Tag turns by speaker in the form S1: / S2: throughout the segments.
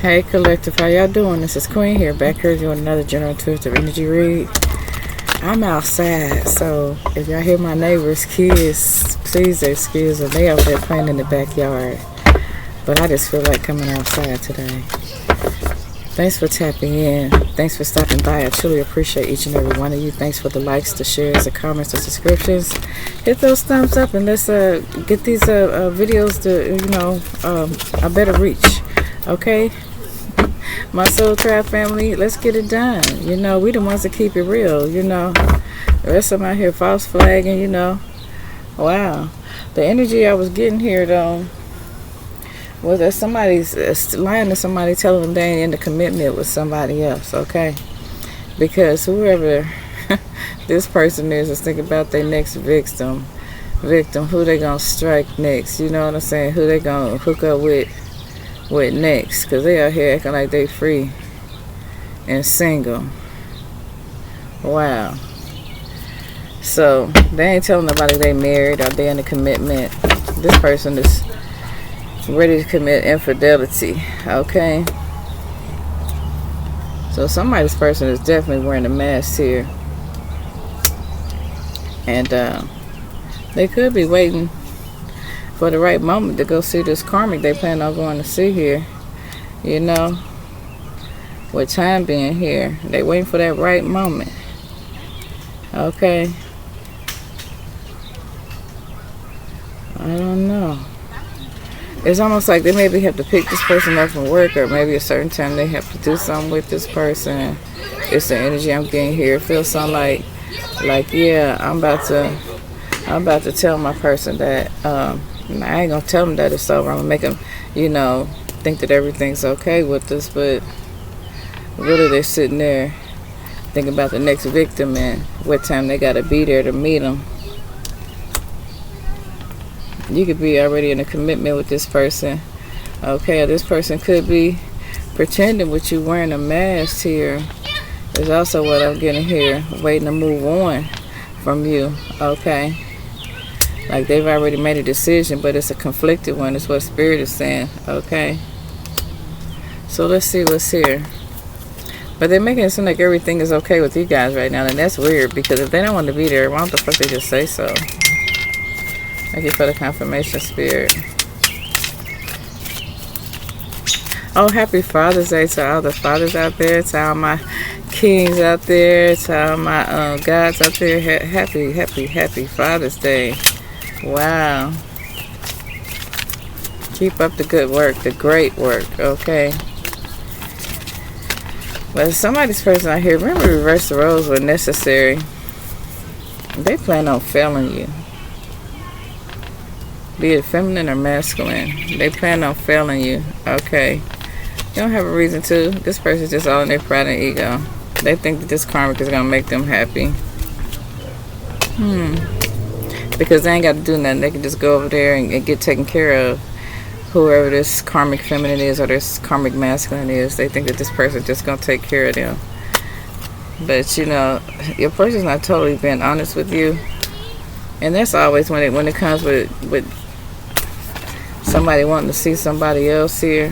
S1: Hey collective, how y'all doing? This is Queen here, back here doing another general intuitive energy read. I'm outside, so if y'all hear my neighbors' kids, please excuse them. They out there playing in the backyard. But I just feel like coming outside today. Thanks for tapping in. Thanks for stopping by. I truly appreciate each and every one of you. Thanks for the likes, the shares, the comments, the subscriptions. Hit those thumbs up and let's get these videos to a better reach. Okay? My Soul Tribe family, let's get it done. You know, we the ones that keep it real, you know. The rest of them out here false flagging, you know. Wow. The energy I was getting here, though, was that somebody's lying to somebody, telling them they ain't in the commitment with somebody else, okay? Because whoever this person is thinking about their next victim, who they gonna strike next, you know what I'm saying? Who they gonna hook up with next, because they out here acting like they free and single. Wow. So they ain't telling nobody they married or they in a commitment. This person is ready to commit infidelity, okay? So somebody's person is definitely wearing a mask here, and they could be waiting for the right moment to go see this karmic they plan on going to see here, you know, with time being here. They waiting for that right moment, okay? I don't know. It's almost like they maybe have to pick this person up from work, or maybe a certain time they have to do something with this person. It's the energy I'm getting here. It feels something like yeah, I'm about to tell my person that I ain't gonna tell them that it's over. I'm gonna make them, you know, think that everything's okay with us, but really they're sitting there thinking about the next victim and what time they gotta be there to meet them. You could be already in a commitment with this person, okay? Or this person could be pretending with you wearing a mask here. Is also what I'm getting here, waiting to move on from you, okay? Like they've already made a decision, but it's a conflicted one. It's what Spirit is saying, okay? So let's see what's here. But they're making it seem like everything is okay with you guys right now, and that's weird, because if they don't want to be there, why don't the fuck they just say so? Thank you for the confirmation, Spirit. Oh, happy Father's Day to all the fathers out there, to all my kings out there, to all my gods out there. Happy Father's Day. Wow. Keep up the good work, the great work, okay? But somebody's person out here, remember reverse the roles when necessary. They plan on failing you. Be it feminine or masculine. They plan on failing you, okay? You don't have a reason to. This person's just all in their pride and ego. They think that this karmic is going to make them happy. Because they ain't got to do nothing. They can just go over there and get taken care of. Whoever this karmic feminine is or this karmic masculine is, they think that this person's just going to take care of them. But, you know, your person's not totally being honest with you. And that's always when it comes with somebody wanting to see somebody else here.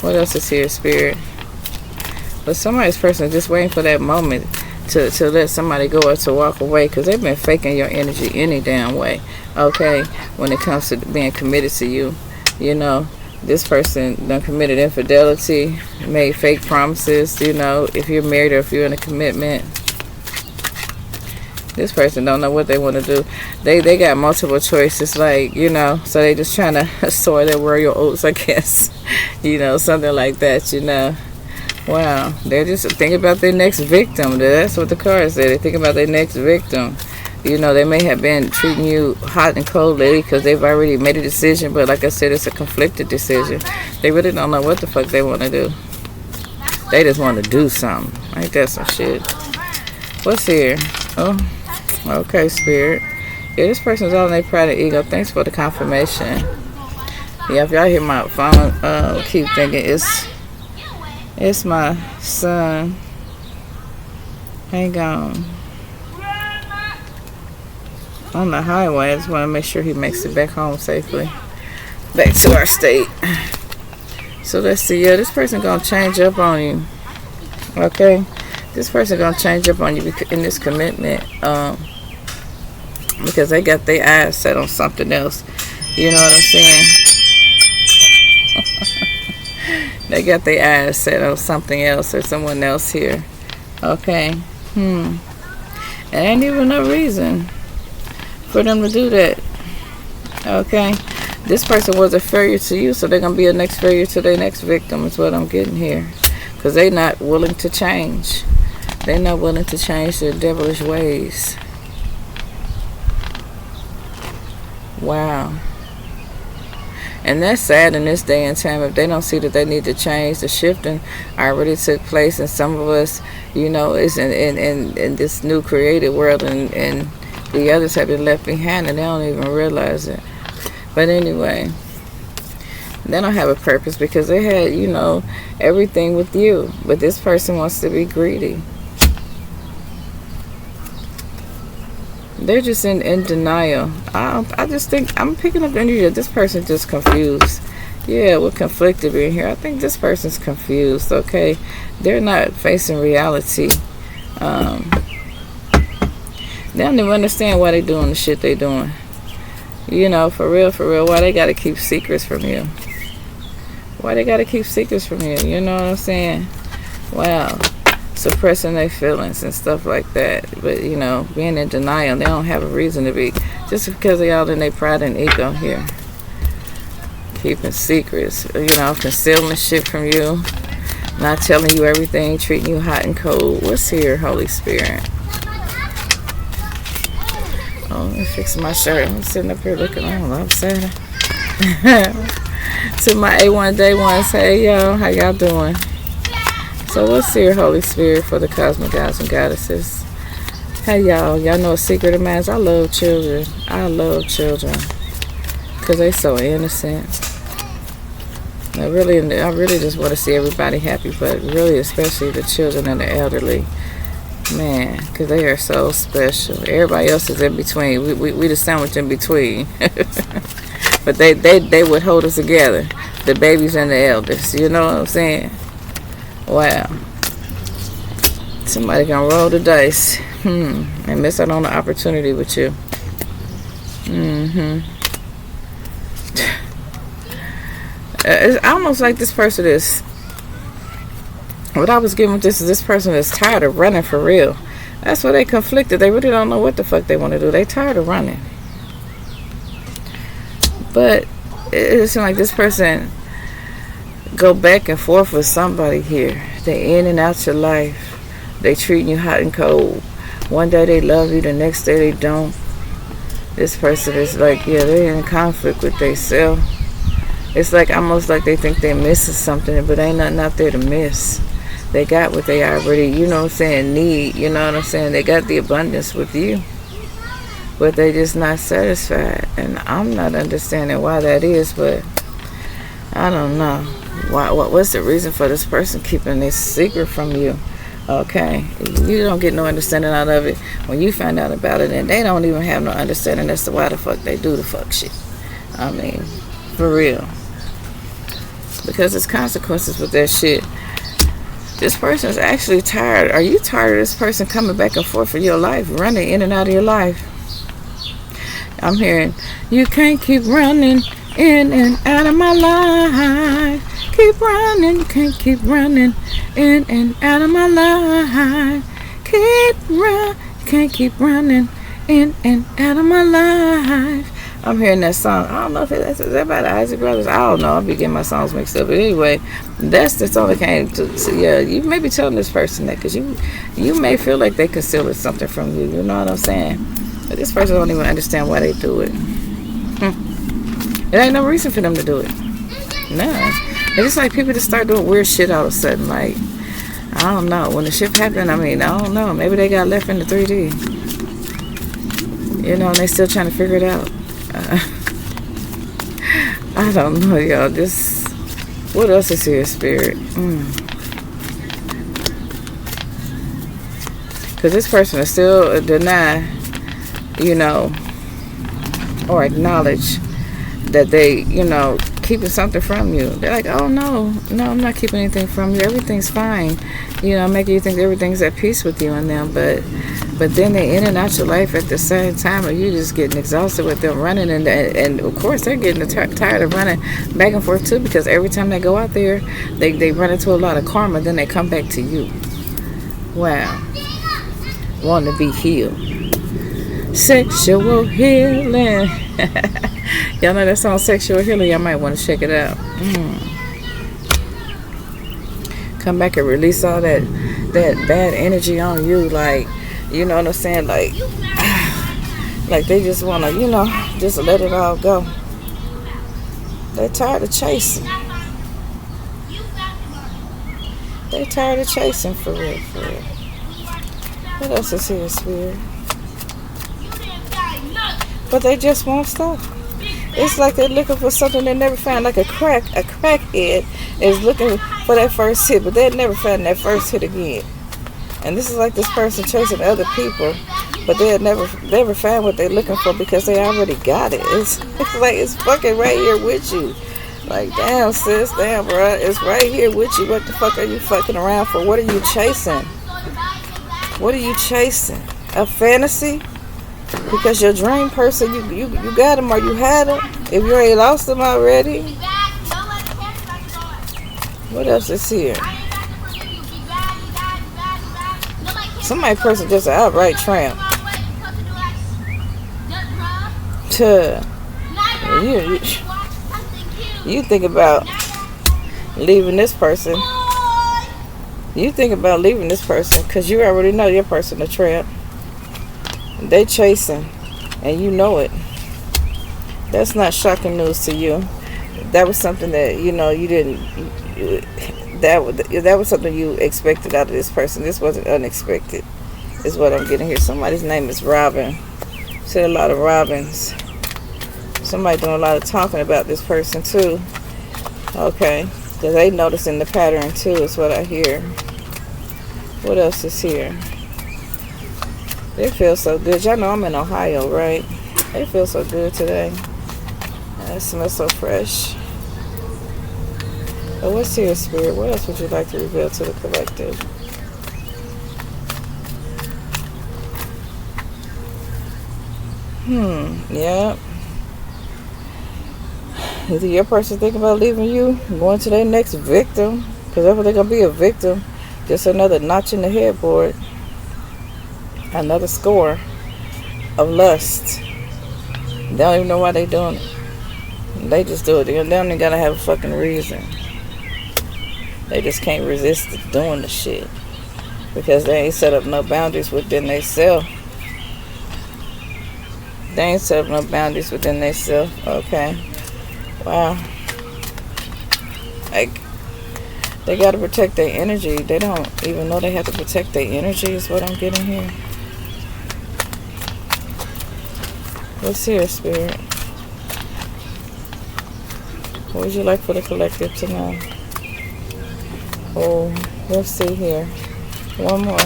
S1: What else is here, Spirit? But somebody's person is just waiting for that moment to let somebody go or to walk away, because they've been faking your energy any damn way, okay? When it comes to being committed to you, you know, this person done committed infidelity, made fake promises, you know, if you're married or if you're in a commitment. This person don't know what they want to do. They got multiple choices, like, you know, so they just trying to sow their royal oats, I guess. You know, something like that, you know. Wow. They're just thinking about their next victim. That's what the card said. They're thinking about their next victim. You know, they may have been treating you hot and cold lately because they've already made a decision, but like I said, it's a conflicted decision. They really don't know what the fuck they want to do. They just want to do something. Ain't that some shit? What's here? Oh, okay, Spirit. Yeah, this person's all in their pride and ego. Thanks for the confirmation. Yeah, if y'all hear my phone, keep thinking it's my son. Hang on. On the highway. I just want to make sure he makes it back home safely. Back to our state. So let's see. Yeah, this person gonna change up on you. Okay, this person gonna change up on you in this commitment. Because they got their eyes set on something else. You know what I'm saying? They got their eyes set on something else or someone else here. Okay. And ain't even no reason for them to do that. Okay. This person was a failure to you, so they're going to be a next failure to their next victim is what I'm getting here. Because they're not willing to change. They're not willing to change their devilish ways. Wow. And that's sad in this day and time if they don't see that they need to change. The shifting already took place, and some of us, you know, is in this new created world, and the others have been left behind and they don't even realize it. But anyway, they don't have a purpose because they had, you know, everything with you. But this person wants to be greedy. They're just in denial. I just think I'm picking up the energy that this person just confused. Yeah, with conflicted being here. I think this person's confused, okay? They're not facing reality. They don't even understand why they're doing the shit they're doing. You know, for real, why they gotta keep secrets from you? Why they gotta keep secrets from you? You know what I'm saying? Wow. Suppressing their feelings and stuff like that. But, you know, being in denial, they don't have a reason to be. Just because they all in their pride and ego here. Keeping secrets, you know, concealing shit from you. Not telling you everything, treating you hot and cold. What's here, Holy Spirit? Oh, let me fix my shirt. I'm sitting up here looking all upset. To my A1 Day ones, hey y'all, how y'all doing? So what's here, Holy Spirit, for the cosmic gods and goddesses? Hey y'all know a secret of mine? I love children. I love children. Because they so innocent. I really just want to see everybody happy, but really especially the children and the elderly. Man, because they are so special. Everybody else is in between. We the sandwich in between. But they would hold us together. The babies and the elders. You know what I'm saying? Wow. Somebody gonna roll the dice. And miss out on the opportunity with you. It's almost like this person is. What I was getting with this person is tired of running for real. That's why they conflicted. They really don't know what the fuck they want to do. They tired of running. But it seems like this person go back and forth with somebody here. They in and out your life. They treating you hot and cold. One day they love you, the next day they don't. This person is like, yeah, they're in conflict with themselves. It's like almost like they think they're missing something, but ain't nothing out there to miss. They got what they already, you know what I'm saying, need. You know what I'm saying? They got the abundance with you. But they just not satisfied. And I'm not understanding why that is, but I don't know. What's the reason for this person keeping this secret from you? Okay, you don't get no understanding out of it when you find out about it, and they don't even have no understanding as to why the fuck they do the fuck shit. I mean, for real. Because there's consequences with that shit. This person is actually tired. Are you tired of this person coming back and forth in your life, running in and out of your life? I'm hearing, you can't keep running in and out of my life. Keep running, you can't keep running in and out of my life. Can't keep running in and out of my life. I'm hearing that song. I don't know if is that by the Isaac Brothers. I don't know. I'll be getting my songs mixed up. But anyway, that's all it came to. So yeah, you may be telling this person that because you may feel like they concealing something from you. You know what I'm saying? But this person don't even understand why they do it. There ain't no reason for them to do it. Nah. It's just like people just start doing weird shit all of a sudden. Like, I don't know. When the shit happened, I mean, I don't know. Maybe they got left in the 3D. You know, and they still trying to figure it out. I don't know, y'all. Just, what else is here, Spirit? Because this person is still deny, you know, or acknowledge that they, you know, keeping something from you. They're like, oh no, I'm not keeping anything from you. Everything's fine. Making you think everything's at peace with you and them. But then they in and out your life at the same time, and you just getting exhausted with them running. And of course, they're getting tired of running back and forth too, because every time they go out there, they run into a lot of karma. Then they come back to you. Wow. Wanting to be healed. Sexual healing. Y'all know that song, Sexual Healing? Y'all might want to check it out. Come back and release all that bad energy on you. Like, you know what I'm saying? Like they just want to, just let it all go. They're tired of chasing. They're tired of chasing, for real, for real. What else is here, Spirit? But they just won't stop. It's like they're looking for something they never found. Like a crackhead is looking for that first hit, but they'll never find that first hit again. And this is like this person chasing other people, but they'll never find what they're looking for because they already got it. It's like it's fucking right here with you. Like, damn, sis, damn, bro, it's right here with you. What the fuck are you fucking around for? What are you chasing? What are you chasing? A fantasy? Because your dream person, you got them or you had them. If you ain't lost them already. What else is here? Somebody person just an outright tramp. You think about leaving this person. You think about leaving this person because you already know your person a tramp. They chasing, and you know it. That's not shocking news to you. That was something that you didn't. That was something you expected out of this person. This wasn't unexpected. Is what I'm getting here. Somebody's name is Robin. Said a lot of Robins. Somebody doing a lot of talking about this person too. Okay, because they noticing the pattern too. Is what I hear. What else is here? It feels so good. Y'all know I'm in Ohio, right? It feels so good today. It smells so fresh. But what's here, Spirit? What else would you like to reveal to the collective? Yeah. Either your person thinking about leaving you, going to their next victim, because that's what they're going to be, a victim. Just another notch in the headboard. Another score of lust. They don't even know why they doing it. They just do it. They don't even gotta have a fucking reason. They just can't resist doing the shit because they ain't set up no boundaries within themselves. They ain't set up no boundaries within themselves. Okay. Wow. Like, they gotta protect their energy. They don't even know they have to protect their energy is what I'm getting here. What's here, Spirit? What would you like for the collective to know? Oh, let's see here. One more.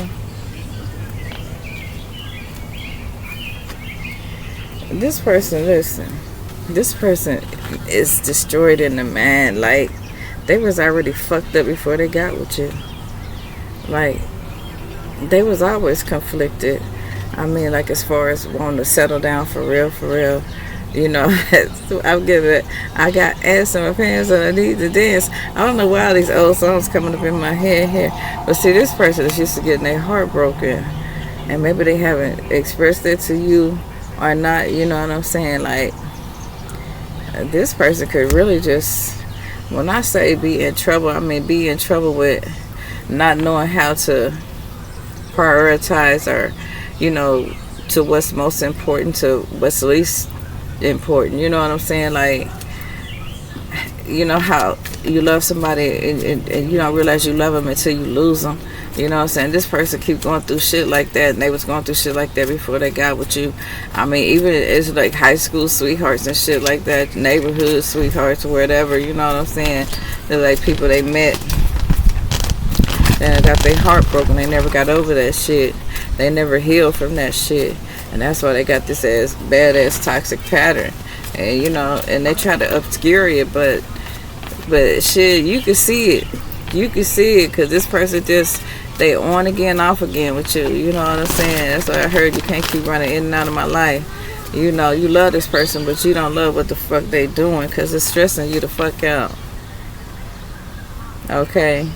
S1: This person, listen. This person is destroyed in the mind. Like, they was already fucked up before they got with you. Like, they was always conflicted. I mean, like, as far as wanting to settle down for real, so I got ass in my pants and I need to dance. I don't know why all these old songs coming up in my head here. But see, this person is used to getting their heart broken. And maybe they haven't expressed it to you or not, you know what I'm saying? Like, this person could really just, when I say be in trouble, I mean be in trouble with not knowing how to prioritize or, to what's most important to what's least important. You know what I'm saying? Like, you know how you love somebody and you don't realize you love them until you lose them. You know what I'm saying? This person keep going through shit like that, and they was going through shit like that before they got with you. I mean, even it's like high school sweethearts and shit like that, neighborhood sweethearts or whatever. You know what I'm saying? They're like people they met and got their heart broken. They never got over that shit. They never healed from that shit, and that's why they got this badass toxic pattern. And and they try to obscure it, but But shit, you can see it. You can see it because this person just, they on again, off again with you. You know what I'm saying? That's why I heard you can't keep running in and out of my life. You know, you love this person, but you don't love what the fuck they doing because it's stressing you the fuck out. Okay?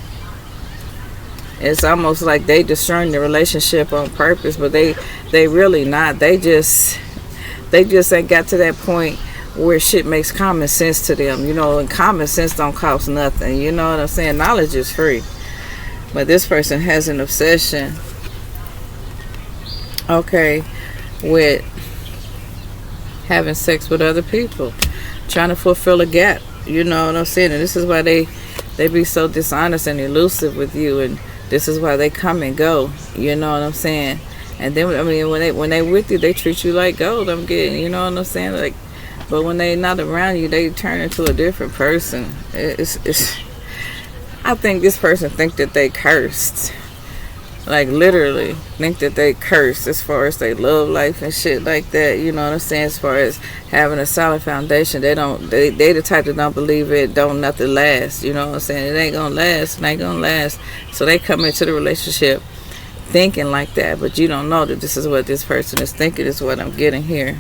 S1: It's almost like they destroying the relationship on purpose, but they really not. They just ain't got to that point where shit makes common sense to them, you know, and common sense don't cost nothing, you know what I'm saying? Knowledge is free. But this person has an obsession, okay, with having sex with other people, trying to fulfill a gap, you know what I'm saying? And this is why they be so dishonest and elusive with you, and this is why they come and go, you know what I'm saying? And then, I mean, when they with you, they treat you like gold, I'm getting, you know what I'm saying? Like, but when they not around you, they turn into a different person. I think this person think that they cursed. Like, literally think that they cursed as far as they love life and shit like that. You know what I'm saying? As far as having a solid foundation, they the type that don't believe it don't nothing last. You know what I'm saying? It ain't gonna last. It ain't gonna last. So they come into the relationship thinking like that, but you don't know that this is what this person is thinking is what I'm getting here.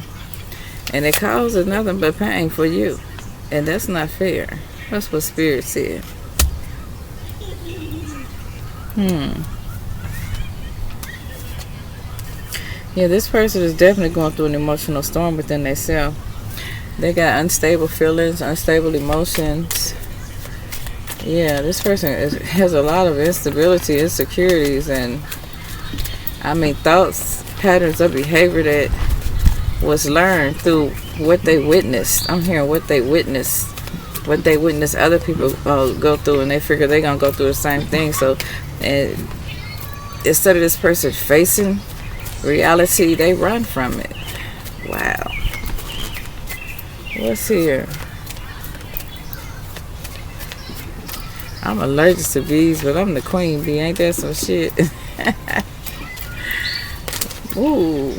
S1: And it causes nothing but pain for you. And that's not fair. That's what Spirit said. Yeah, this person is definitely going through an emotional storm within themselves. They got unstable feelings, unstable emotions. Yeah, this person has a lot of instability, insecurities, and I mean thoughts, patterns of behavior that was learned through what they witnessed. I'm hearing what they witnessed other people go through, and they figure they're gonna go through the same thing. So instead of this person facing reality, they run from it. Wow. What's here? I'm allergic to bees, but I'm the queen bee. Ain't that some shit? Ooh.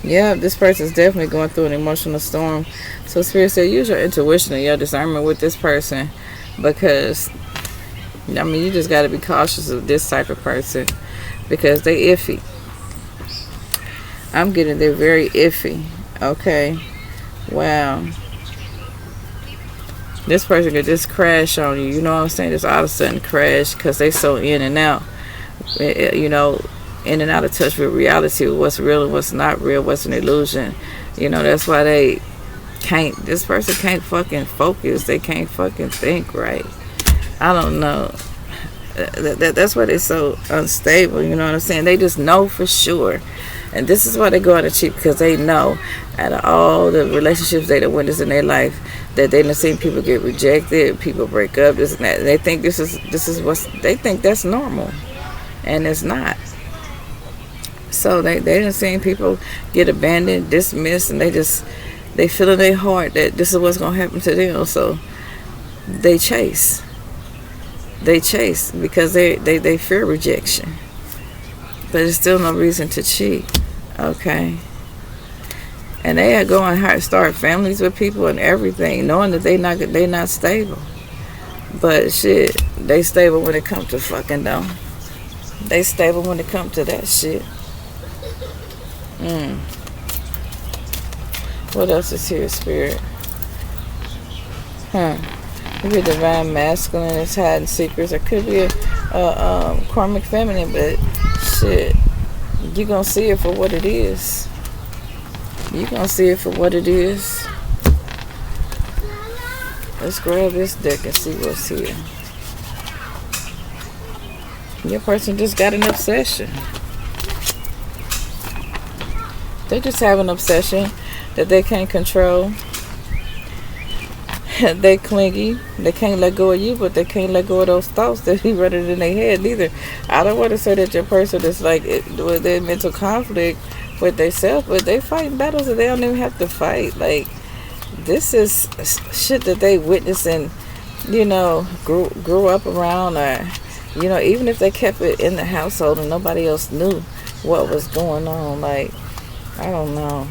S1: Yeah, this person's definitely going through an emotional storm. So Spirit said, use your intuition and your discernment with this person, because, I mean, you just got to be cautious of this type of person because they iffy. I'm getting they're very iffy. Okay. Wow. This person could just crash on you. You know what I'm saying? Just all of a sudden crash because they so in and out. You know, in and out of touch with reality, what's real and what's not real, what's an illusion. You know, that's why this person can't fucking focus. They can't fucking think right. I don't know. That's why they're so unstable, you know what I'm saying? They just know for sure. And this is why they go out and cheat, because they know out of all the relationships they done witnessed in their life that they done seen people get rejected, people break up, this and that. And they think this is what they think that's normal. And it's not. So they done seen people get abandoned, dismissed, and they feel in their heart that this is what's gonna happen to them. So they chase. They chase because they fear rejection. But there's still no reason to cheat. Okay. And they are going hard, start families with people and everything, knowing that they not stable. But shit, they stable when it comes to fucking though. They stable when it comes to that shit. What else is here, Spirit? Could be a divine masculine that's hiding secrets. Or could be a karmic feminine, but shit, you gonna see it for what it is. You gonna see it for what it is. Let's grab this deck and see what's here. Your person just got an obsession. They just have an obsession that they can't control. They clingy. They can't let go of you, but they can't let go of those thoughts that be running in their head neither. I don't want to say that your person is like with their mental conflict with themselves, but they fighting battles that they don't even have to fight. Like, this is shit that they witnessing, you know, grew up around, or, you know, even if they kept it in the household and nobody else knew what was going on. Like, I don't know.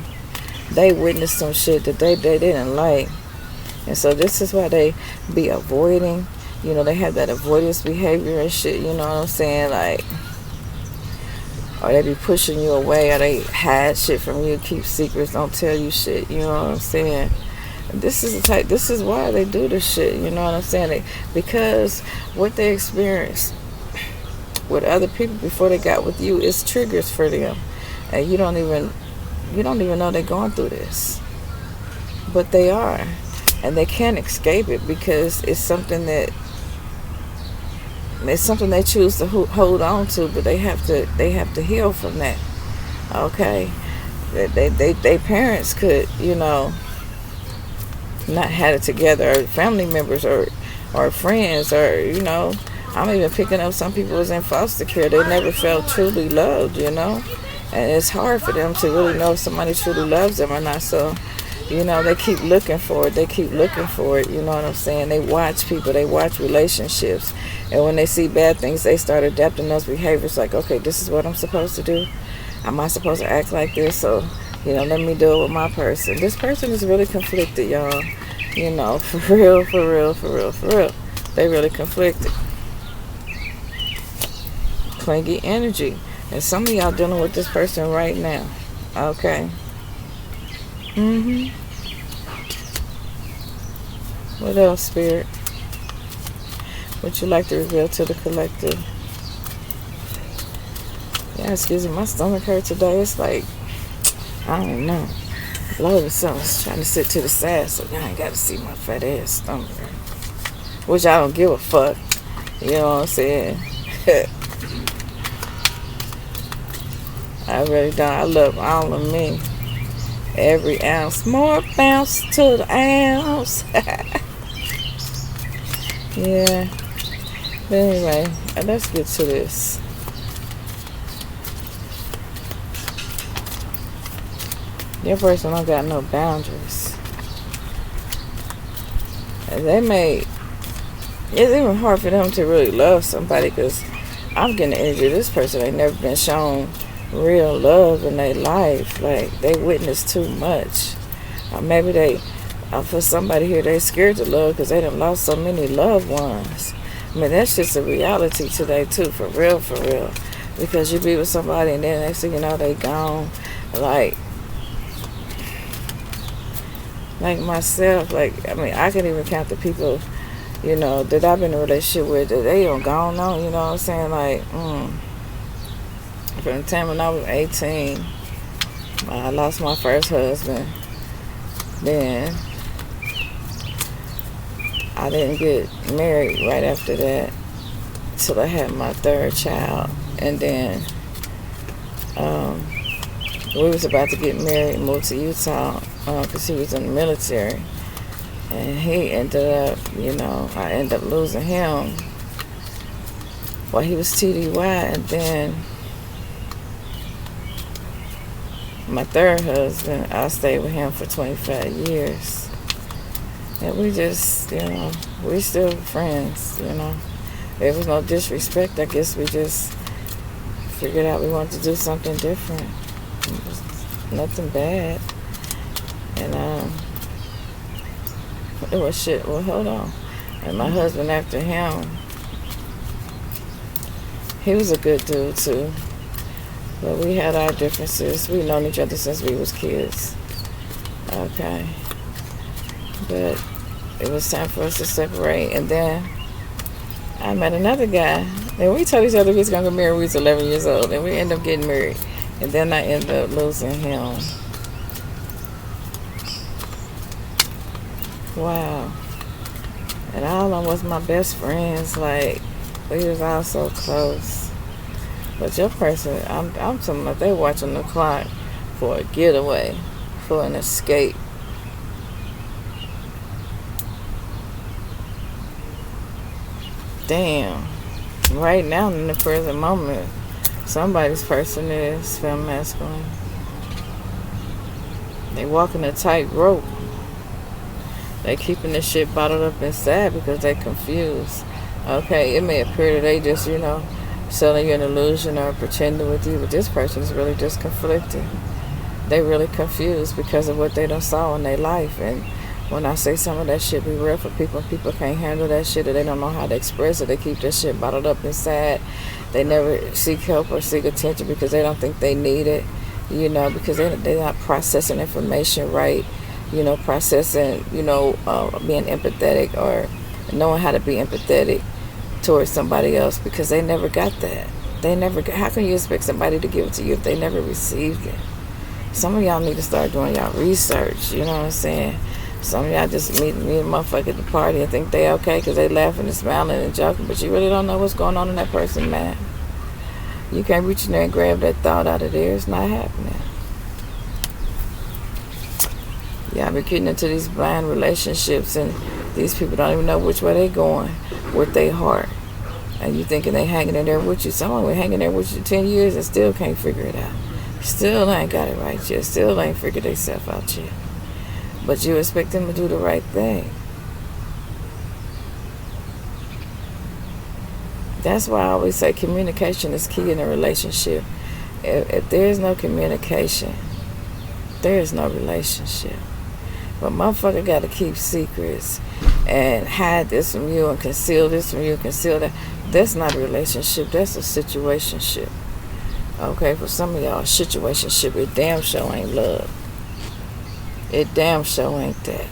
S1: They witnessed some shit that they didn't like. And so this is why they be avoiding. They have that avoidance behavior and shit. You know what I'm saying? Like, or they be pushing you away, or they hide shit from you, keep secrets, don't tell you shit. You know what I'm saying? This is why they do this shit. You know what I'm saying? Because what they experienced with other people before they got with you is triggers for them, and you don't even know they're going through this, but they are, and they can't escape it because it's something they choose to hold on to, but they have to heal from that. Okay, they parents could not had it together, or family members, or friends, or I'm even picking up some people was in foster care. They never felt truly loved, and it's hard for them to really know if somebody truly loves them or not. So they keep looking for it. You know what I'm saying? They watch people, they watch relationships, and when they see bad things, they start adapting those behaviors. Like, okay, this is what I'm supposed to do. Am I supposed to act like this? So let me do it with my person. This person is really conflicted, y'all. For real. They really conflicted. Clingy energy. And some of y'all dealing with this person right now. Okay. What else, Spirit? Would you like to reveal to the collective? Yeah, excuse me, my stomach hurt today. It's like, I don't know. Blood or something's trying to sit to the side, so y'all ain't got to see my fat ass stomach. Which I don't give a fuck. You know what I'm saying? I really don't. I love all of me. Every ounce. More bounce to the ounce. Yeah. But anyway, let's get to this. Your person don't got no boundaries. And it's even hard for them to really love somebody, because I'm getting the energy. This person ain't never been shown real love in their life. Like, they witnessed too much. Or maybe for somebody here, they scared to love because they done lost so many loved ones. I mean, that's just a reality today too, for real. Because you be with somebody and then next thing you know, they gone. Like myself, I can even count the people, that I've been in a relationship with, that they don't gone on, you know what I'm saying? From the time when I was 18, I lost my first husband. Then I didn't get married right after that till I had my third child. And then we was about to get married and moved to Utah because he was in the military. And he ended up, I ended up losing him while he was TDY. And then my third husband, I stayed with him for 25 years. And we just, we still friends, There was no disrespect. I guess we just figured out we wanted to do something different. It was nothing bad. And it was shit. Well, hold on. And my husband after him, he was a good dude too. But we had our differences. We've known each other since we was kids. Okay. But it was time for us to separate. And then I met another guy. And we told each other we was going to get married when we was 11 years old. And we ended up getting married. And then I ended up losing him. Wow. And all of them was my best friends. We was all so close. But your person, I'm talking about, they watching the clock for a getaway, for an escape. Damn. Right now, in the present moment, somebody's person is femme masculine. They walking a tightrope. They keeping this shit bottled up inside because they confused. Okay, it may appear that they just, selling you an illusion or pretending with you, but this person is really just conflicted. They really confused because of what they done saw in their life, and When I say some of that shit be real for people, people can't handle that shit or they don't know how to express it. They keep that shit bottled up inside. They never seek help or seek attention because they don't think they need it, because they're not processing information right, processing, being empathetic or knowing how to be empathetic towards somebody else because they never got that. How can you expect somebody to give it to you if they never received it? Some of y'all need to start doing y'all research, you know what I'm saying? Some of y'all just meet a motherfucker at the party and think they okay because they laughing and smiling and joking, but you really don't know what's going on in that person, man. You can't reach in there and grab that thought out of there. It's not happening. Y'all be getting into these blind relationships and these people don't even know which way they going with their heart. And you thinking they hanging in there with you. Someone been hanging there with you 10 years and still can't figure it out. Still ain't got it right yet. Still ain't figured themselves out yet. But you expect them to do the right thing. That's why I always say communication is key in a relationship. If there is no communication, there is no relationship. But motherfucker got to keep secrets and hide this from you and conceal this from you and conceal that. That's not a relationship. That's a situationship. Okay, for some of y'all, situationship, it damn sure ain't love. It damn sure ain't that.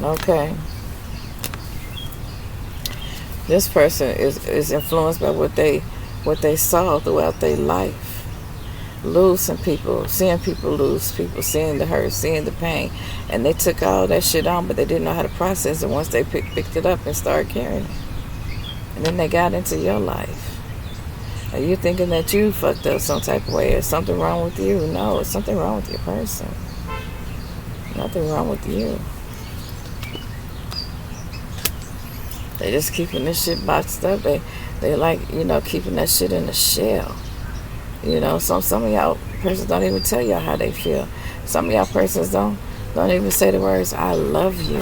S1: Okay. This person is influenced by what they saw throughout their life. Losing people, seeing people lose people, seeing the hurt, seeing the pain. And they took all that shit on, but they didn't know how to process it once they picked it up and started carrying it. And then they got into your life. Are you thinking that you fucked up some type of way or something wrong with you? No, it's something wrong with your person. Nothing wrong with you. They just keeping this shit boxed up. They like, keeping that shit in a shell. Some of y'all persons don't even tell y'all how they feel. Some of y'all persons don't even say the words, I love you.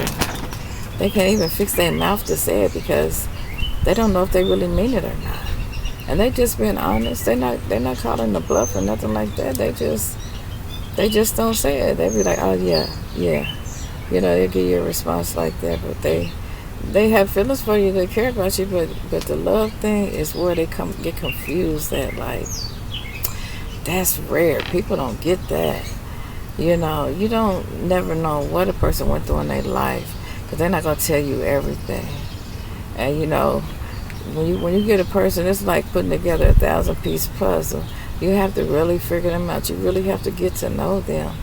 S1: They can't even fix their mouth to say it because they don't know if they really mean it or not. And they just being honest. They're not calling the bluff or nothing like that. They just don't say it. They be like, oh yeah. They give you a response like that, but they have feelings for you. They care about you, but the love thing is where they get confused at. Like, that's rare. People don't get that. You don't never know what a person went through in their life because they're not gonna tell you everything. And when you get a person, it's like putting together a 1,000-piece puzzle. You have to really figure them out. You really have to get to know them.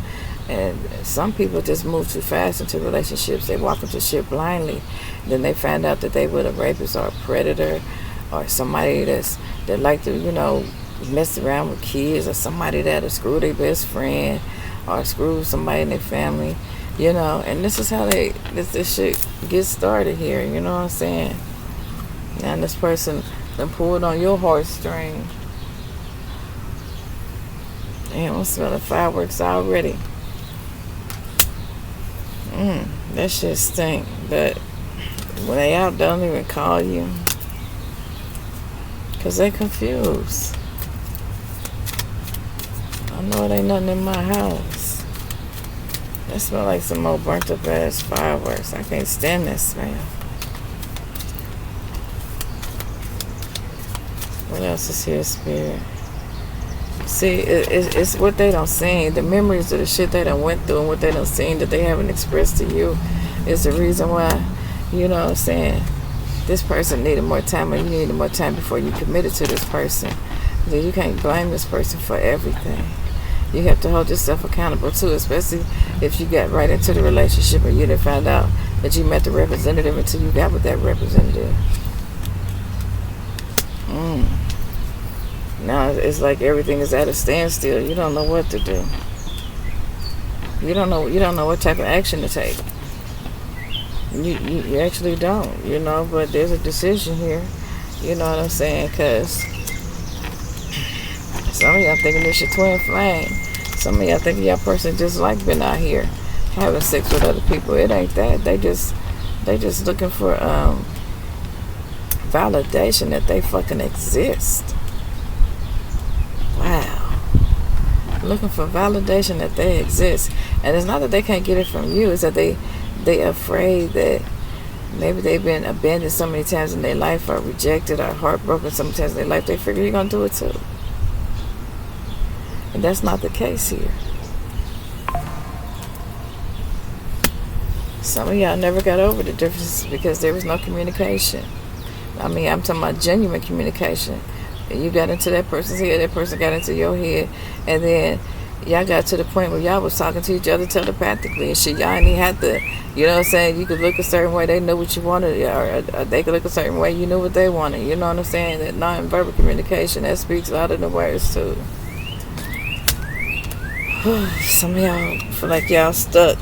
S1: And some people just move too fast into relationships. They walk into shit blindly. Then they find out that they were a rapist or a predator or somebody that like to, mess around with kids or somebody that'll screw their best friend or screw somebody in their family, And this is how this shit gets started here, you know what I'm saying? And this person then pulled on your heartstring. Damn, I'm smelling fireworks already. That shit stink. But when they out, they don't even call you. Because they confused. I know it ain't nothing in my house. That smell like some old burnt up ass fireworks. I can't stand that smell. What else is here, Spirit? See, it's what they don't see. The memories of the shit they done went through and what they done seen that they haven't expressed to you is the reason why, you know what I'm saying, this person needed more time and you needed more time before you committed to this person. Then you can't blame this person for everything. You have to hold yourself accountable too, especially if you got right into the relationship and you didn't find out that you met the representative until you got with that representative. Now it's like everything is at a standstill. You don't know what to do. You don't know what type of action to take. You actually don't, but there's a decision here. You know what I'm saying? Because some of y'all thinking this your twin flame. Some of y'all thinking y'all person just like been out here having sex with other people. It ain't that. They just looking for validation that they fucking exist. Wow. looking for validation that they exist. And it's not that they can't get it from you, it's that they afraid that maybe they've been abandoned so many times in their life, or rejected, or heartbroken so many times in their life, they figure you're going to do it too. And that's not the case here. Some of y'all never got over the differences because there was no communication. I mean, I'm talking about genuine communication. You got into that person's head, that person got into your head, and then y'all got to the point where y'all was talking to each other telepathically and shit. Y'all ain't even had to, you know what I'm saying? You could look a certain way, they knew what you wanted, or they could look a certain way, you knew what they wanted. You know what I'm saying? That non-verbal communication, that speaks louder than words too. Some of y'all feel like y'all stuck,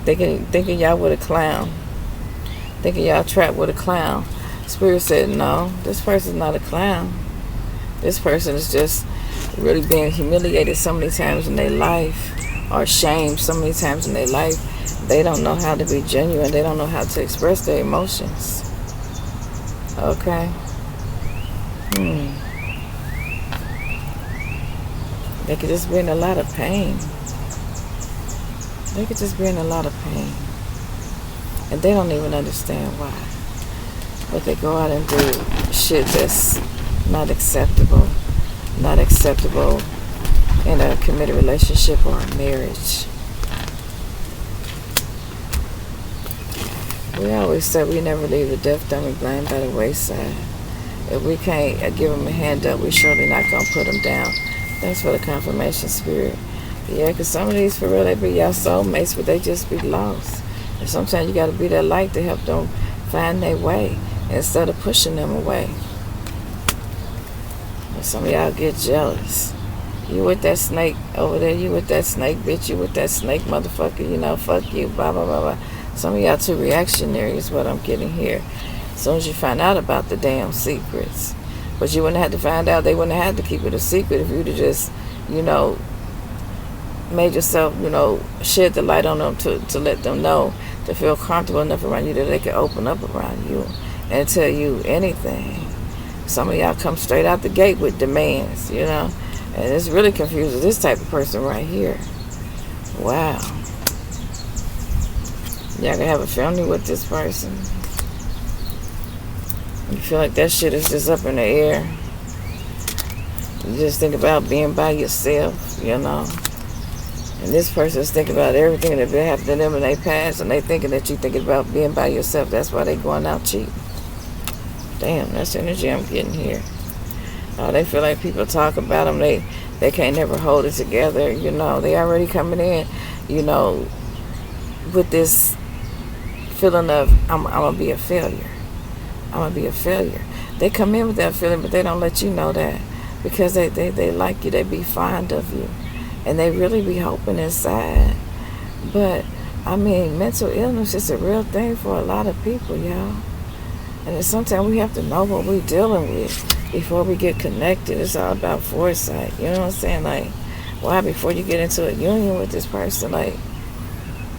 S1: thinking y'all with a clown, thinking y'all trapped with a clown. Spirit said, no, this person's not a clown. This person is just really being humiliated so many times in their life, or shamed so many times in their life. They don't know how to be genuine. They don't know how to express their emotions. Okay. They could just be in a lot of pain. They could just be in a lot of pain. And they don't even understand why. But they go out and do shit that's not acceptable. Not acceptable in a committed relationship or a marriage. We always say we never leave the deaf, dumb, and blind by the wayside. If we can't give them a hand up, we surely not going to put them down. Thanks for the confirmation, Spirit. Yeah, because some of these, for real, they be y'all soulmates, but they just be lost. And sometimes you got to be that light to help them find their way instead of pushing them away. And some of y'all get jealous. You with that snake over there, you with that snake bitch, you with that snake motherfucker, you know, fuck you, blah, blah, blah, blah. Some of y'all too reactionary is what I'm getting here. As soon as you find out about the damn secrets. But you wouldn't have to find out, they wouldn't have had to keep it a secret if you'd have just, you know, made yourself, you know, shed the light on them to let them know, to feel comfortable enough around you that they can open up around you and tell you anything. Some of y'all come straight out the gate with demands, you know, and it's really confusing. This type of person right here. Wow. Y'all can have a family with this person. You feel like that shit is just up in the air. You just think about being by yourself, you know. And this person's thinking about everything that been happening to them in their past, and they thinking that you thinking about being by yourself. That's why they going out cheap. Damn, that's the energy I'm getting here. They feel like people talk about them. They can't never hold it together. You know, they already coming in, you know, with this feeling of, I'm going to be a failure. I'm going to be a failure. They come in with that feeling, but they don't let you know that. Because they like you. They be fond of you. And they really be hoping inside. But, I mean, mental illness is a real thing for a lot of people, y'all. And sometimes we have to know what we're dealing with before we get connected. It's all about foresight. You know what I'm saying? Like, why before you get into a union with this person, like,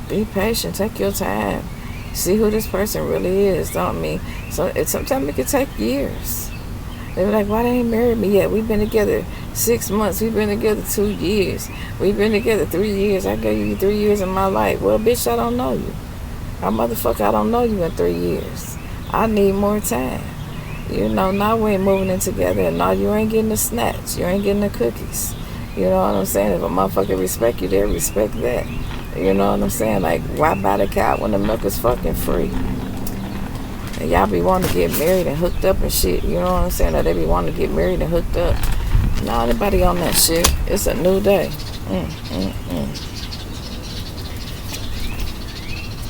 S1: be patient. Take your time. See who this person really is. Don't mean. So sometimes it can take years. They be like, why they ain't married me yet? We've been together 6 months. We've been together 2 years. We've been together 3 years. I gave you 3 years of my life. Well, bitch, I don't know you. I don't know you in 3 years. I need more time. You know, now we ain't moving in together, and now you ain't getting the snacks. You ain't getting the cookies. You know what I'm saying? If a motherfucker respect you, they'll respect that. You know what I'm saying? Like, why buy the cow when the milk is fucking free? And y'all be wanting to get married and hooked up and shit. You know what I'm saying? Or they be wanting to get married and hooked up. Not anybody on that shit. It's a new day.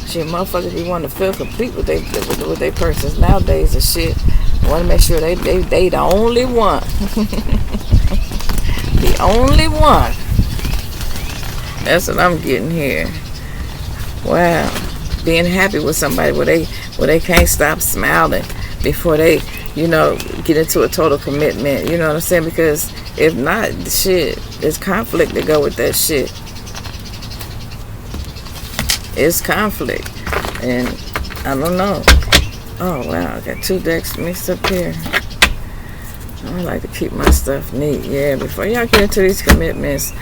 S1: Shit, motherfuckers be wanting to feel complete with they persons nowadays and shit. Want to make sure they the only one. The only one. That's what I'm getting here. Wow. Being happy with somebody where they can't stop smiling before they, you know, get into a total commitment. You know what I'm saying? Because if not, shit, there's conflict to go with that shit. It's conflict. And I don't know. Oh, wow. I got 2 decks mixed up here. I like to keep my stuff neat. Yeah, before y'all get into these commitments,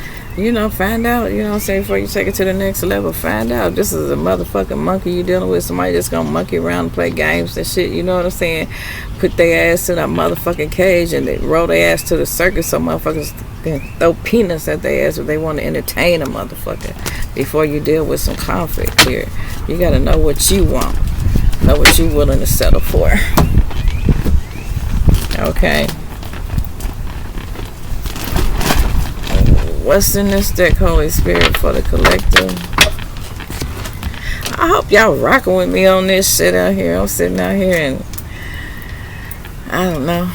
S1: find out, you know what I'm saying, before you take it to the next level, find out this is a motherfucking monkey you dealing with, somebody that's gonna monkey around and play games and shit, you know what I'm saying? Put their ass in a motherfucking cage and they roll their ass to the circus so motherfuckers can throw peanuts at their ass if they want to entertain a motherfucker before you deal with some conflict here. You gotta know what you want, know what you willing to settle for. Okay. What's in this deck, Holy Spirit, for the collective? I hope y'all rocking with me on this shit out here. I'm sitting out here and I don't know.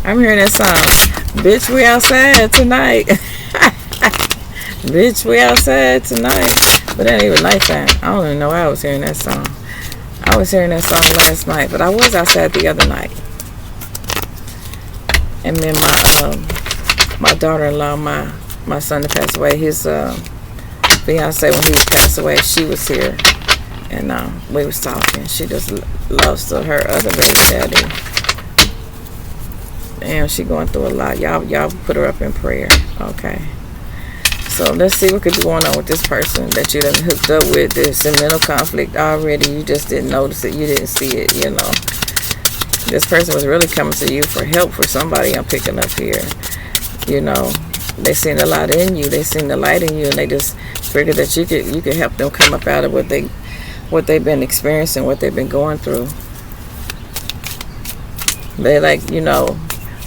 S1: I'm hearing that song. Bitch, we outside tonight. Bitch, we outside tonight. But that ain't even nighttime. I don't even know why I was hearing that song. I was hearing that song last night, but I was outside the other night. And then my daughter-in-law, my son that passed away, his fiance, when he passed away, she was here, and we was talking. She just lost to her other baby daddy. Damn, she going through a lot. Y'all put her up in prayer, okay? So let's see what could be going on with this person that you done hooked up with. This in mental conflict already. You just didn't notice it. You didn't see it. This person was really coming to you for help for somebody I'm picking up here. They seen a lot in you. They seen the light in you, and they just figured that you could help them come up out of what they've been experiencing, what they've been going through. They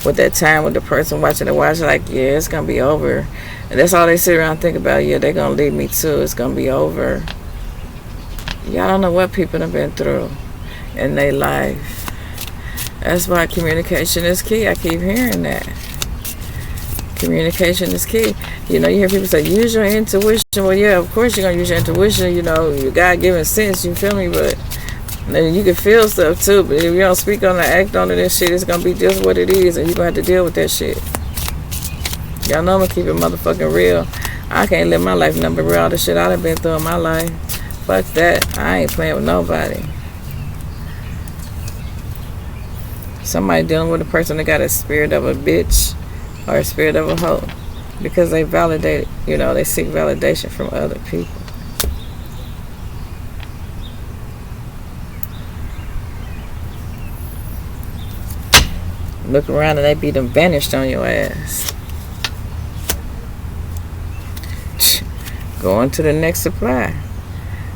S1: with that time with the person watching the watch, like, yeah, it's gonna be over. And that's all they sit around and think about. Yeah, they're gonna leave me too. It's gonna be over. Y'all don't know what people have been through in their life. That's why communication is key. I keep hearing that. Communication is key. You hear people say, use your intuition. Well, yeah, of course you're going to use your intuition, your God-given sense, you feel me? But you can feel stuff too. But if you don't speak on it, act on it, this shit, it's going to be just what it is, and you're going to have to deal with that shit. Y'all know I'm going to keep it motherfucking real. I can't live my life nothing but real. All the shit I done been through in my life. Fuck that. I ain't playing with nobody. Somebody dealing with a person that got a spirit of a bitch or a spirit of a hoe because they validate, they seek validation from other people. Look around and they be done vanished on your ass. Going to the next supply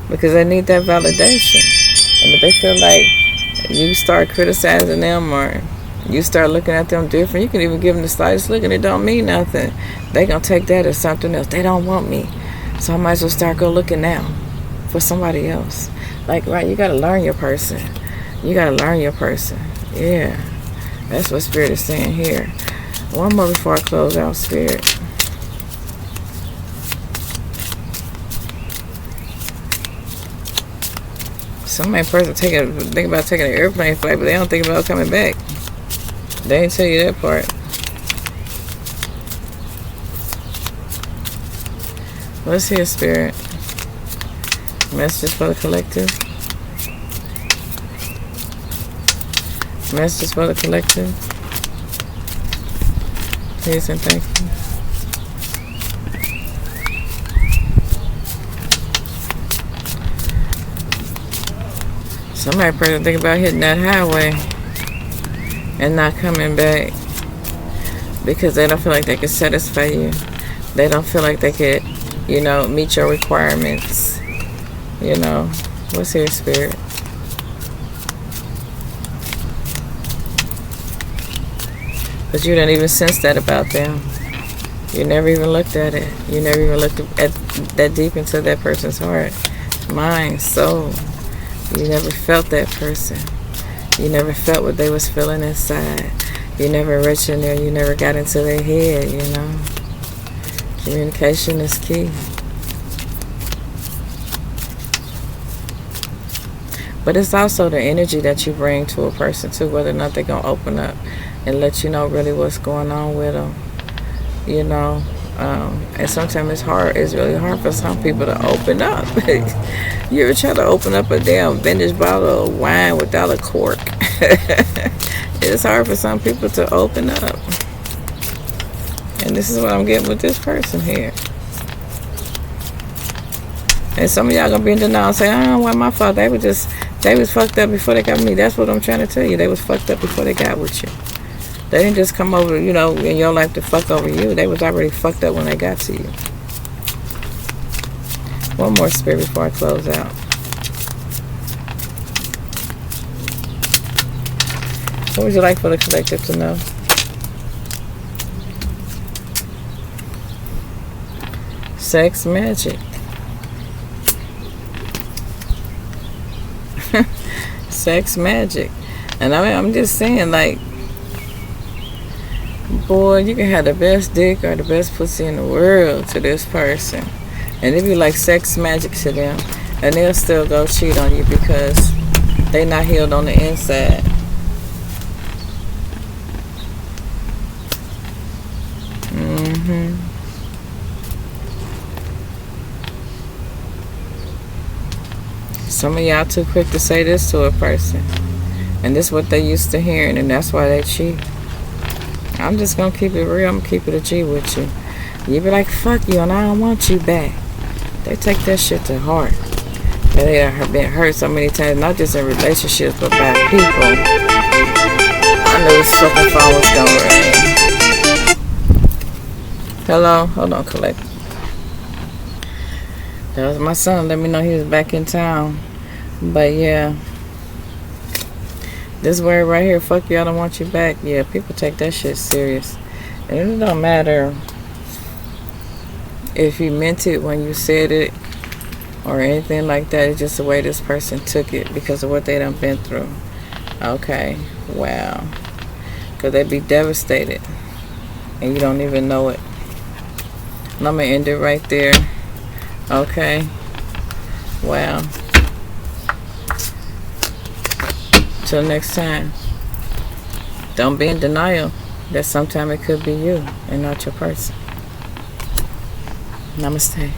S1: because they need that validation. And if they feel like you start criticizing them or you start looking at them different, you can even give them the slightest look and it don't mean nothing. They gonna take that as something else. They don't want me, so I might as well start go looking now for somebody else. Like, right, you gotta learn your person. You gotta learn your person. Yeah, that's what Spirit is saying here. One more before I close out, Spirit. Somebody person think about taking an airplane flight, but they don't think about coming back. They didn't tell you that part. Let's hear, Spirit. Messages for the collective. Messages for the collective. Please and thank you. Somebody person think about hitting that highway and not coming back because they don't feel like they can satisfy you. They don't feel like they could, meet your requirements. What's here, Spirit? But you didn't even sense that about them. You never even looked at it. You never even looked at that deep into that person's heart, mind, soul. You never felt that person. You never felt what they was feeling inside. You never reached in there. You never got into their head, Communication is key. But it's also the energy that you bring to a person, too, whether or not they're going to open up and let you know really what's going on with them. And sometimes it's really hard for some people to open up. You ever try to open up a damn vintage bottle of wine without a cork? It's hard for some people to open up. And this is what I'm getting with this person here. And some of y'all gonna be in denial and say, oh, well, my fault. They was fucked up before they got me. That's what I'm trying to tell you. They was fucked up before they got with you. They didn't just come over, you know, in your life to fuck over you. They was already fucked up when they got to you. One more spirit before I close out. What would you like for the collective to know? Sex magic. Sex magic. And I mean, I'm just saying, like, boy, you can have the best dick or the best pussy in the world to this person, and it be like sex magic to them, and they'll still go cheat on you because they not healed on the inside. Some of y'all too quick to say this to a person, and this is what they used to hearing, and that's why they cheat. I'm just gonna keep it real. I'm gonna keep it a G with you. You be like, fuck you, and I don't want you back. They take that shit to heart. They have been hurt so many times, not just in relationships, but by people. I knew this fucking phone was gonna ring. Hello? Hold on, collect. That was my son. Let me know he was back in town. But yeah. This word right here, fuck you, I don't want you back. Yeah, people take that shit serious. And it don't matter if you meant it when you said it or anything like that. It's just the way this person took it because of what they done been through. Okay, wow. Because they be devastated and you don't even know it. And I'm going to end it right there. Okay, wow. Till next time, don't be in denial that sometime it could be you and not your person. Namaste.